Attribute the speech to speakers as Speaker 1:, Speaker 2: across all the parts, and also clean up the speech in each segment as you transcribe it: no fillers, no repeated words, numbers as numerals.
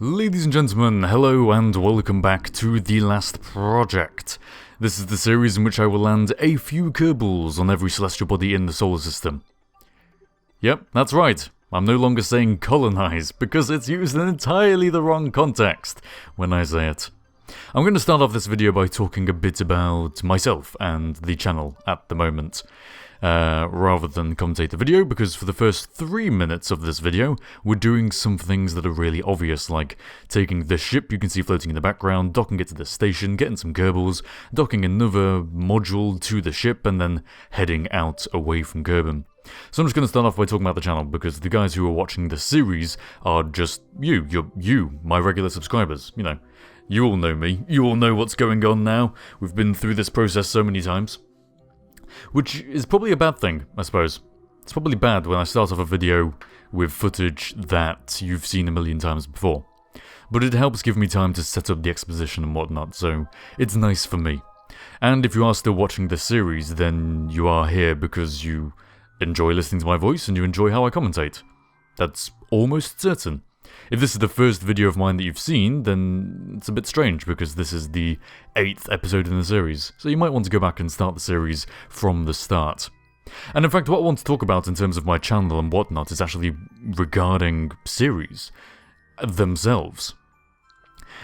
Speaker 1: Ladies and gentlemen, hello and welcome back to The Last Project. This is the series in which I will land a few Kerbals on every celestial body in the solar system. Yep, that's right. I'm no longer saying colonize, because it's used in entirely the wrong context when I say it. I'm going to start off this video by talking a bit about myself and the channel at the moment, rather than commentate the video, because for the first 3 minutes of this video, we're doing some things that are really obvious, like taking the ship you can see floating in the background, docking it to the station, getting some Kerbals, docking another module to the ship, and then heading out away from Kerbin. So I'm just going to start off by talking about the channel, because the guys who are watching the series are just you, my regular subscribers, you know. You all know me, you all know what's going on now, we've been through this process so many times. Which is probably a bad thing, I suppose. It's probably bad when I start off a video with footage that you've seen a million times before. But it helps give me time to set up the exposition and whatnot, so it's nice for me. And if you are still watching this series, then you are here because you enjoy listening to my voice and you enjoy how I commentate. That's almost certain. If this is the first video of mine that you've seen, then it's a bit strange because this is the 8th episode in the series, so you might want to go back and start the series from the start. And in fact, what I want to talk about in terms of my channel and whatnot is actually regarding series themselves.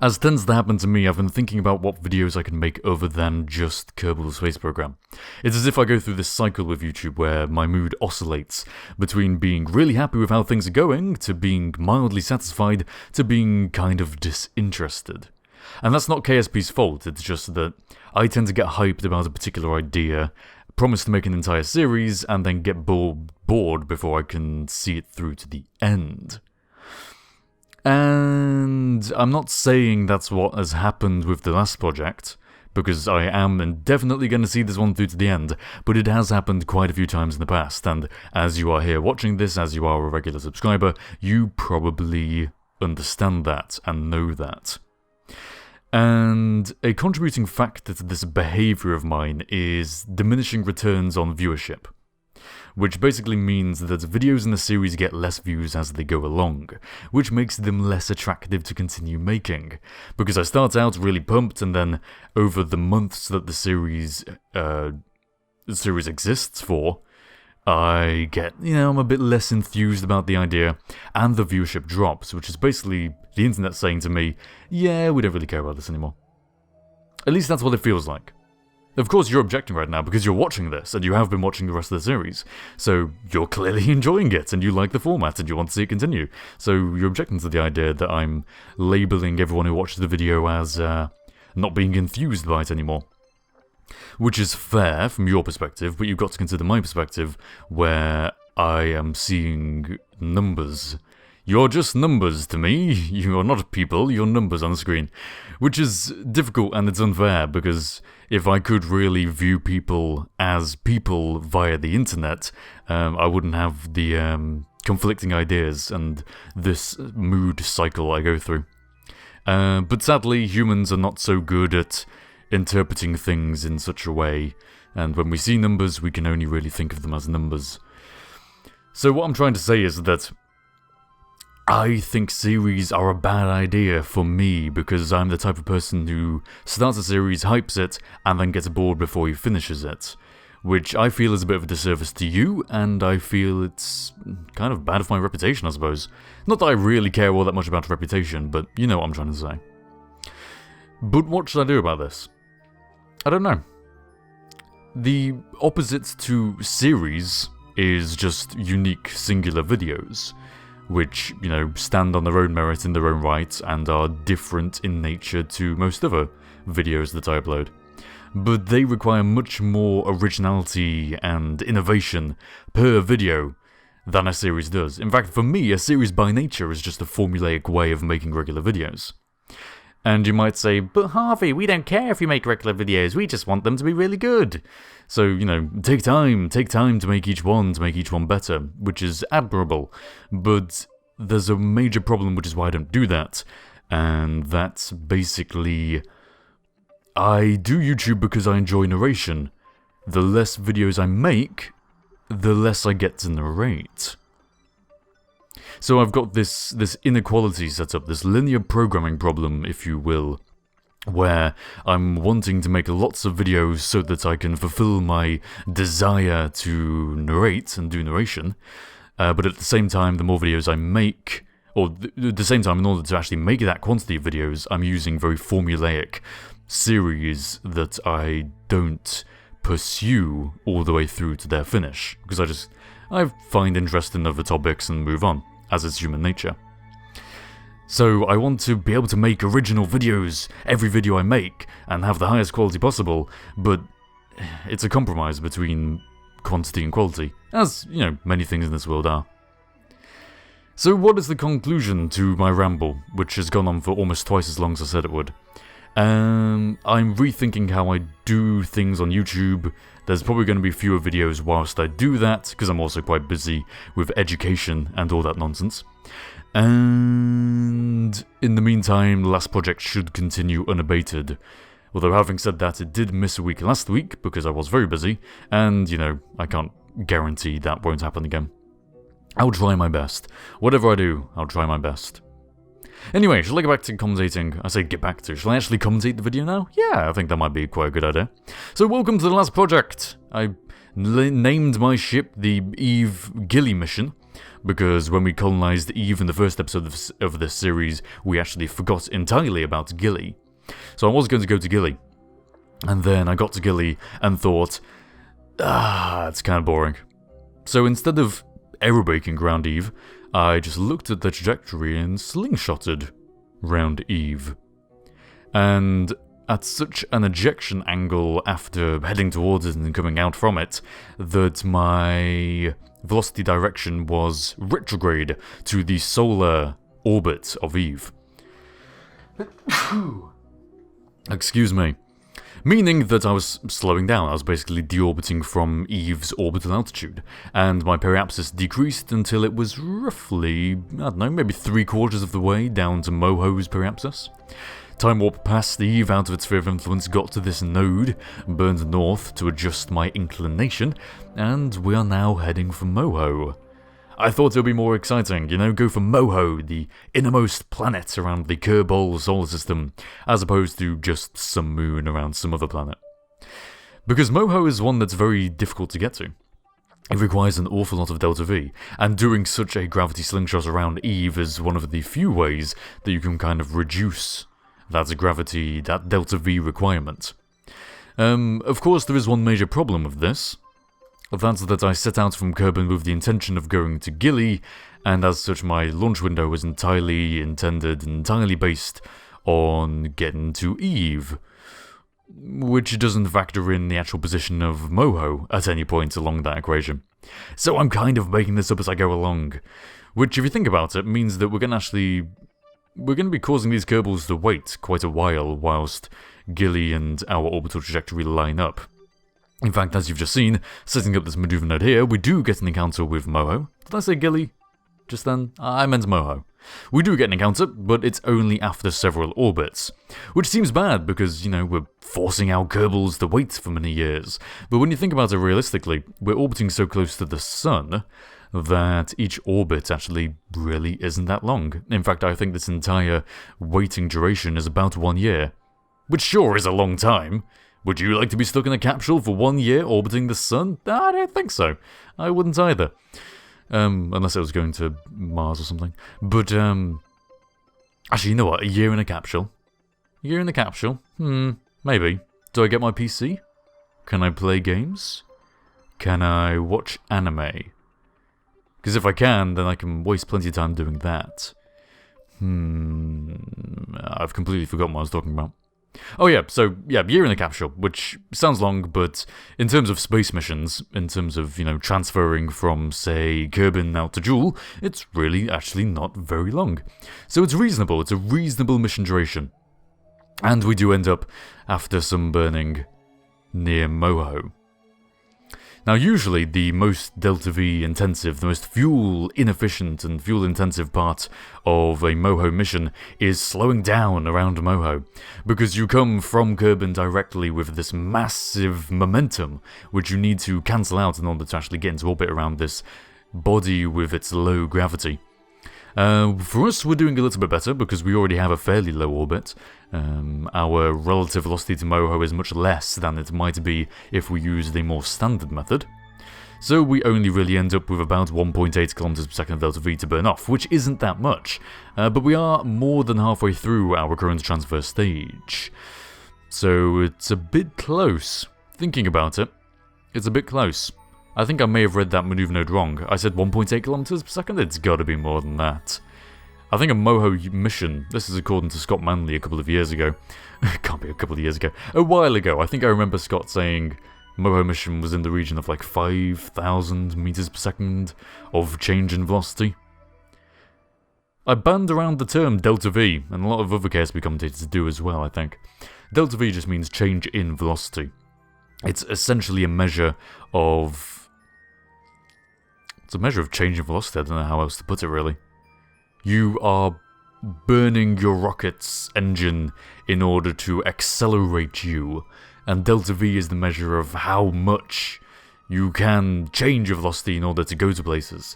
Speaker 1: As tends to happen to me, I've been thinking about what videos I can make other than just Kerbal the Space Program. It's as if I go through this cycle with YouTube where my mood oscillates between being really happy with how things are going, to being mildly satisfied, to being kind of disinterested. And that's not KSP's fault, it's just that I tend to get hyped about a particular idea, promise to make an entire series, and then get bored before I can see it through to the end. And I'm not saying that's what has happened with the last project, because I am definitely going to see this one through to the end, but it has happened quite a few times in the past, and as you are here watching this, as you are a regular subscriber, you probably understand that and know that. And a contributing factor to this behaviour of mine is diminishing returns on viewership. Which basically means that videos in the series get less views as they go along, which makes them less attractive to continue making. Because I start out really pumped, and then over the months that the series exists for, I get, I'm a bit less enthused about the idea, and the viewership drops, which is basically the internet saying to me, yeah, we don't really care about this anymore. At least that's what it feels like. Of course, you're objecting right now because you're watching this, and you have been watching the rest of the series, so you're clearly enjoying it, and you like the format, and you want to see it continue. So you're objecting to the idea that I'm labelling everyone who watches the video as not being enthused by it anymore. Which is fair from your perspective, but you've got to consider my perspective, where I am seeing numbers. You're just numbers to me, you're not people, you're numbers on the screen. Which is difficult and it's unfair, because if I could really view people as people via the internet, I wouldn't have the conflicting ideas and this mood cycle I go through. But sadly, humans are not so good at interpreting things in such a way, and when we see numbers, we can only really think of them as numbers. So what I'm trying to say is that I think series are a bad idea for me, because I'm the type of person who starts a series, hypes it, and then gets bored before he finishes it. Which I feel is a bit of a disservice to you, and I feel it's kind of bad for my reputation, I suppose. Not that I really care all that much about reputation, but you know what I'm trying to say. But what should I do about this? I don't know. The opposite to series is just unique, singular videos, which, stand on their own merit in their own right and are different in nature to most other videos that I upload. But they require much more originality and innovation per video than a series does. In fact, for me, a series by nature is just a formulaic way of making regular videos. And you might say, but Harvey, we don't care if you make regular videos, we just want them to be really good. So, take time to make each one better, which is admirable. But there's a major problem, which is why I don't do that. And that's basically, I do YouTube because I enjoy narration. The less videos I make, the less I get to narrate. So I've got this inequality set up, this linear programming problem, if you will, where I'm wanting to make lots of videos so that I can fulfill my desire to narrate and do narration, but at the same time, the more videos I make, or at the same time, in order to actually make that quantity of videos, I'm using very formulaic series that I don't pursue all the way through to their finish, because I find interest in other topics and move on, as is human nature. So I want to be able to make original videos, every video I make, and have the highest quality possible, but it's a compromise between quantity and quality, as, you know, many things in this world are. So what is the conclusion to my ramble, which has gone on for almost twice as long as I said it would? I'm rethinking how I do things on YouTube. There's probably going to be fewer videos whilst I do that, because I'm also quite busy with education and all that nonsense. And in the meantime, the last project should continue unabated. Although having said that, it did miss a week last week because I was very busy, and, you know, I can't guarantee that won't happen again. I'll try my best. Whatever I do, I'll try my best. Anyway, shall I get back to commentating? I say get back to. Shall I actually commentate the video now? Yeah, I think that might be quite a good idea. So welcome to the last project. I named my ship the Eve Gilly mission, because when we colonized Eve in the first episode of this series, we actually forgot entirely about Gilly. So I was going to go to Gilly, and then I got to Gilly and thought, it's kind of boring. So instead of aerobaking around Eve, I just looked at the trajectory and slingshotted round Eve. And at such an ejection angle after heading towards it and coming out from it, that my velocity direction was retrograde to the solar orbit of Eve. Excuse me. Meaning that I was slowing down. I was basically deorbiting from Eve's orbital altitude, and my periapsis decreased until it was roughly, I don't know, maybe 3/4 of the way down to Moho's periapsis. Time warp past Eve out of its sphere of influence, got to this node, burned north to adjust my inclination, and we are now heading for Moho. I thought it would be more exciting, you know, go for Moho, the innermost planet around the Kerbal solar system, as opposed to just some moon around some other planet. Because Moho is one that's very difficult to get to. It requires an awful lot of delta V, and doing such a gravity slingshot around Eve is one of the few ways that you can kind of reduce that delta V requirement. Of course, there is one major problem with this. That's that I set out from Kerbin with the intention of going to Gilly, and as such my launch window was entirely based on getting to Eve, which doesn't factor in the actual position of Moho at any point along that equation. So I'm kind of making this up as I go along, which if you think about it means that we're going to be causing these Kerbals to wait quite a while whilst Gilly and our orbital trajectory line up. In fact, as you've just seen, setting up this maneuver node here, we do get an encounter with Moho. Did I say Gilly just then? I meant Moho. We do get an encounter, but it's only after several orbits. Which seems bad because, you know, we're forcing our Kerbals to wait for many years. But when you think about it realistically, we're orbiting so close to the Sun that each orbit actually really isn't that long. In fact, I think this entire waiting duration is about 1 year. Which sure is a long time. Would you like to be stuck in a capsule for 1 year orbiting the Sun? I don't think so. I wouldn't either. Unless I was going to Mars or something. But, actually, you know what? A year in a capsule? A year in a capsule? Maybe. Do I get my PC? Can I play games? Can I watch anime? Because if I can, then I can waste plenty of time doing that. I've completely forgotten what I was talking about. Oh yeah, so yeah, year in a capsule, which sounds long, but in terms of space missions, in terms of, you know, transferring from, say, Kerbin out to Joule, it's really actually not very long. So it's reasonable, it's a reasonable mission duration. And we do end up, after some burning, near Moho. Now usually the most delta V intensive, the most fuel inefficient and fuel intensive part of a Moho mission is slowing down around Moho, because you come from Kerbin directly with this massive momentum which you need to cancel out in order to actually get into orbit around this body with its low gravity. For us, we're doing a little bit better because we already have a fairly low orbit. Our relative velocity to Moho is much less than it might be if we used a more standard method. So we only really end up with about 1.8 kilometers per second of delta V to burn off, which isn't that much. But we are more than halfway through our current transfer stage. So it's a bit close. Thinking about it, it's a bit close. I think I may have read that maneuver node wrong. I said 1.8 kilometers per second? It's gotta be more than that. I think a Moho mission, this is according to Scott Manley a couple of years ago. It can't be a couple of years ago. A while ago, I think I remember Scott saying Moho mission was in the region of like 5,000 meters per second of change in velocity. I banned around the term delta V, and a lot of other KSP commentators do as well, I think. Delta V just means change in velocity. It's essentially a measure of... It's a measure of change in velocity, I don't know how else to put it really. You are burning your rocket's engine in order to accelerate you, and delta V is the measure of how much you can change your velocity in order to go to places.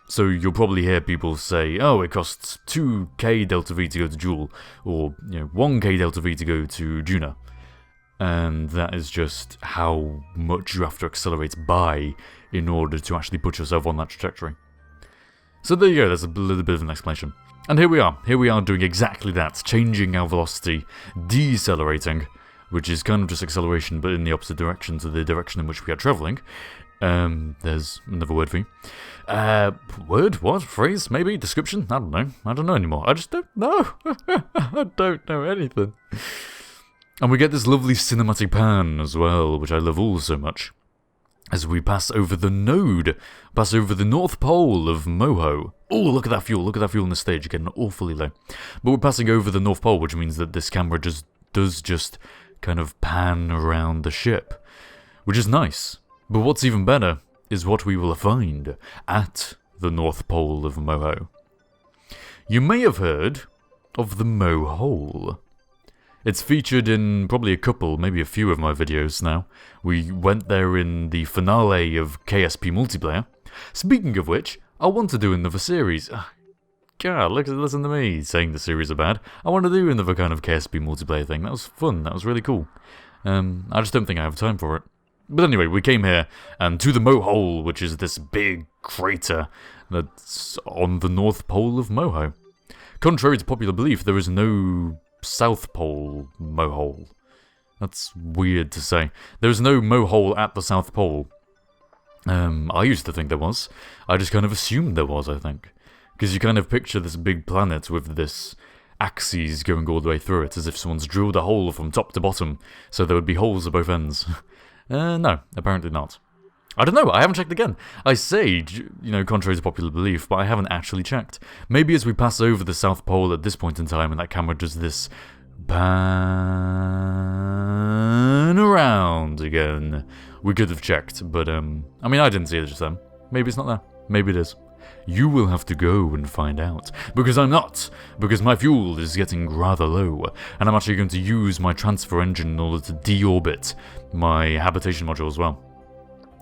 Speaker 1: So you'll probably hear people say, oh, it costs 2k delta V to go to Joule, or 1k delta V to go to Juna. And that is just how much you have to accelerate by in order to actually put yourself on that trajectory. So there you go, there's a little bit of an explanation. And here we are doing exactly that, changing our velocity, decelerating, which is kind of just acceleration but in the opposite direction to the direction in which we are travelling. There's another word for you. Word? What? Phrase? Maybe? Description? I don't know. I don't know anymore. I just don't know. I don't know anything. And we get this lovely cinematic pan as well, which I love all so much. As we pass over the node, pass over the North Pole of Moho. Oh, look at that fuel on the stage, getting awfully low. But we're passing over the North Pole, which means that this camera does just kind of pan around the ship. Which is nice. But what's even better is what we will find at the North Pole of Moho. You may have heard of the Mohole. It's featured in probably a couple, maybe a few of my videos now. We went there in the finale of KSP Multiplayer. Speaking of which, I want to do another series. God, listen to me saying the series are bad. I want to do another kind of KSP Multiplayer thing. That was fun, that was really cool. I just don't think I have time for it. But anyway, we came here, and to the Mohole, which is this big crater that's on the North Pole of Moho. Contrary to popular belief, there is no South Pole Mohole. That's weird to say. There's no Mohole at the South Pole. I used to think there was. I just kind of assumed there was, I think. Because you kind of picture this big planet with this axes going all the way through it, as if someone's drilled a hole from top to bottom, so there would be holes at both ends. No, apparently not. I don't know, I haven't checked again. I say, contrary to popular belief, but I haven't actually checked. Maybe as we pass over the South Pole at this point in time and that camera does this pan around again, we could have checked, but I mean, I didn't see it just then. Maybe it's not there. Maybe it is. You will have to go and find out, because I'm not, because my fuel is getting rather low, and I'm actually going to use my transfer engine in order to deorbit my habitation module as well.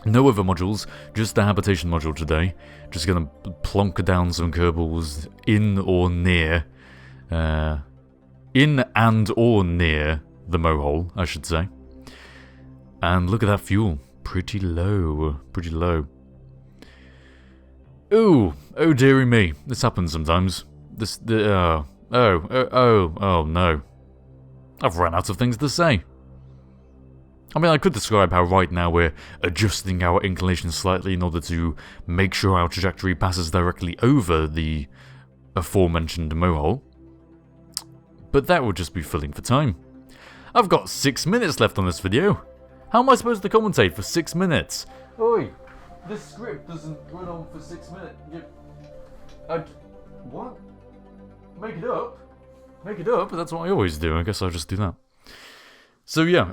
Speaker 1: No other modules, just the habitation module today. Just gonna plonk down some Kerbals in or near, in and or near the Mohole, I should say. And look at that fuel, pretty low, pretty low. Ooh, oh dearie me, this happens sometimes. Oh no. I've run out of things to say. I mean, I could describe how right now we're adjusting our inclination slightly in order to make sure our trajectory passes directly over the aforementioned Mohole. But that would just be filling for time. I've got 6 minutes left on this video. How am I supposed to commentate for 6 minutes? Oi, this script doesn't run on for 6 minutes. What? Make it up? Make it up? That's what I always do. I guess I'll just do that. So yeah,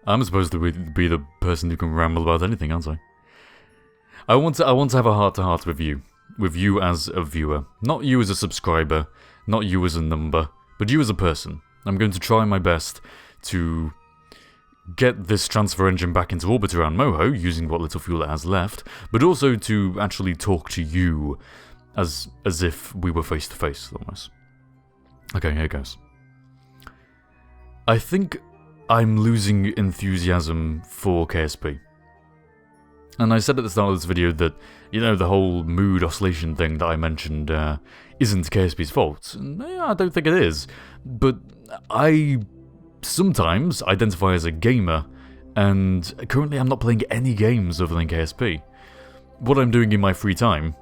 Speaker 1: I'm supposed to be the person who can ramble about anything, aren't I? I want to have a heart-to-heart with you as a viewer. Not you as a subscriber, not you as a number, but you as a person. I'm going to try my best to get this transfer engine back into orbit around Moho, using what little fuel it has left, but also to actually talk to you as if we were face to face, almost. Okay, here goes. I think I'm losing enthusiasm for KSP. And I said at the start of this video that, you know, the whole mood oscillation thing that I mentioned isn't KSP's fault. I don't think it is. But I sometimes identify as a gamer, and currently I'm not playing any games other than KSP. What I'm doing in my free time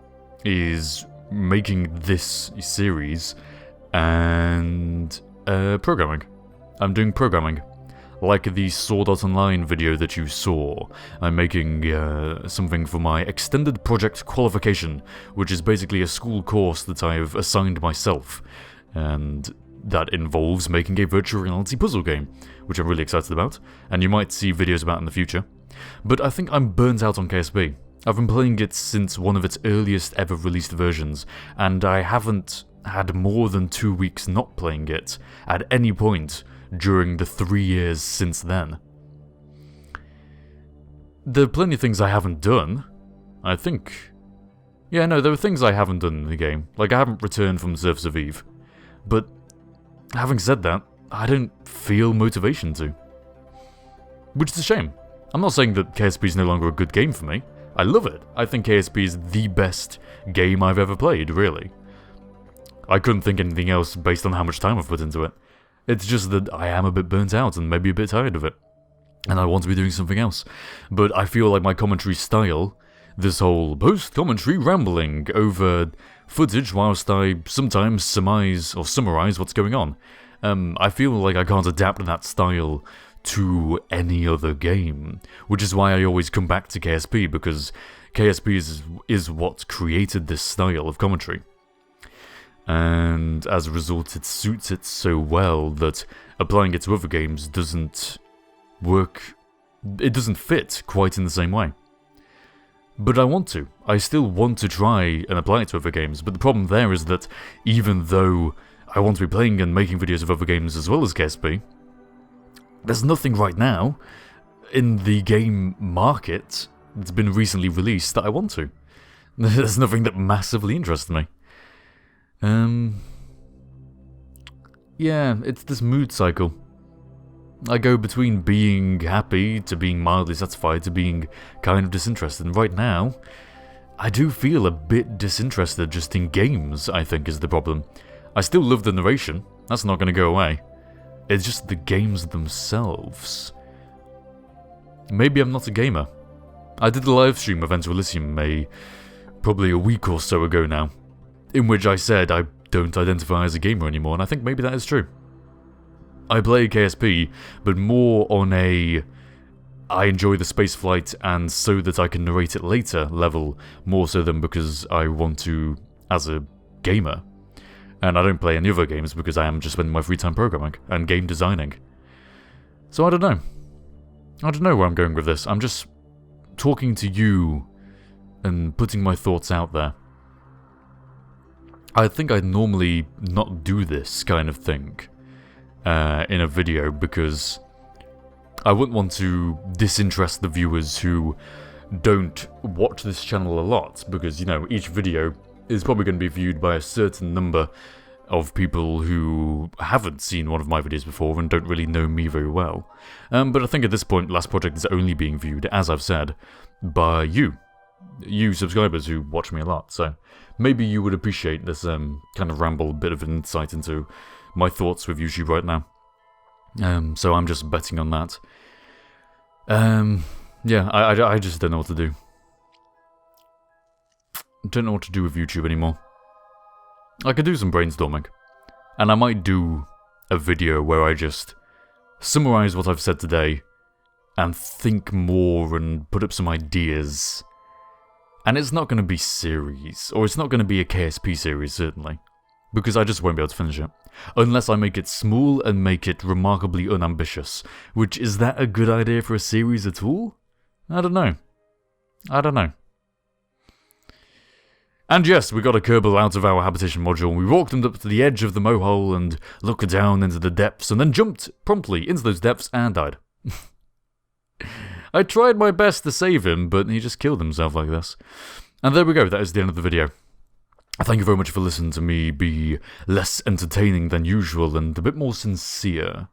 Speaker 1: is making this series and programming. I'm doing programming. Like the Sword Art Online video that you saw, I'm making something for my extended project qualification, which is basically a school course that I've assigned myself, and that involves making a virtual reality puzzle game, which I'm really excited about, and you might see videos about in the future. But I think I'm burnt out on KSP. I've been playing it since one of its earliest ever released versions, and I haven't had more than 2 weeks not playing it at any point during the 3 years since then. There are plenty of things I haven't done, I think. Yeah, no, there are things I haven't done in the game. Like, I haven't returned from Surface of Eve. But, having said that, I don't feel motivation to. Which is a shame. I'm not saying that KSP is no longer a good game for me. I love it. I think KSP is the best game I've ever played, really. I couldn't think anything else based on how much time I've put into it. It's just that I am a bit burnt out and maybe a bit tired of it. And I want to be doing something else. But I feel like my commentary style, this whole post-commentary rambling over footage whilst I sometimes surmise or summarize what's going on, I feel like I can't adapt that style to any other game. Which is why I always come back to KSP, because KSP is what created this style of commentary. And as a result, it suits it so well that applying it to other games doesn't work. It doesn't fit quite in the same way. But I want to. I still want to try and apply it to other games, but the problem there is that even though I want to be playing and making videos of other games as well as KSP, there's nothing right now in the game market that's been recently released that I want to. There's nothing that massively interests me. Yeah, it's this mood cycle. I go between being happy to being mildly satisfied to being kind of disinterested, and right now, I do feel a bit disinterested just in games, I think is the problem. I still love the narration, that's not going to go away. It's just the games themselves. Maybe I'm not a gamer. I did a live stream of Enter Elysium probably a week or so ago now, in which I said I don't identify as a gamer anymore, and I think maybe that is true. I play KSP, but more on a I enjoy the spaceflight and so that I can narrate it later level, more so than because I want to as a gamer. And I don't play any other games because I am just spending my free time programming and game designing. So I don't know. I don't know where I'm going with this. I'm just talking to you and putting my thoughts out there. I think I'd normally not do this kind of thing in a video because I wouldn't want to disinterest the viewers who don't watch this channel a lot, because, you know, each video is probably going to be viewed by a certain number of people who haven't seen one of my videos before and don't really know me very well. But I think at this point, Last Project is only being viewed, as I've said, by you subscribers who watch me a lot, so maybe you would appreciate this kind of ramble, bit of an insight into my thoughts with YouTube right now. So I'm just betting on that. Yeah, I just don't know what to do. Don't know what to do with YouTube anymore. I could do some brainstorming, and I might do a video where I just summarize what I've said today and think more and put up some ideas. And it's not going to be series, or it's not going to be a KSP series, certainly, because I just won't be able to finish it. Unless I make it small and make it remarkably unambitious. Which, is that a good idea for a series at all? I don't know. I don't know. And yes, we got a Kerbal out of our habitation module, and we walked him up to the edge of the Mohole and looked down into the depths, and then jumped promptly into those depths and died. I tried my best to save him, but he just killed himself like this. And there we go, that is the end of the video. Thank you very much for listening to me be less entertaining than usual and a bit more sincere.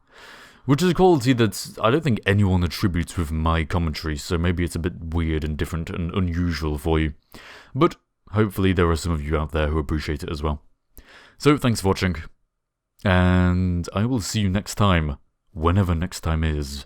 Speaker 1: Which is a quality that I don't think anyone attributes with my commentary, so maybe it's a bit weird and different and unusual for you. But hopefully there are some of you out there who appreciate it as well. So thanks for watching, and I will see you next time, whenever next time is.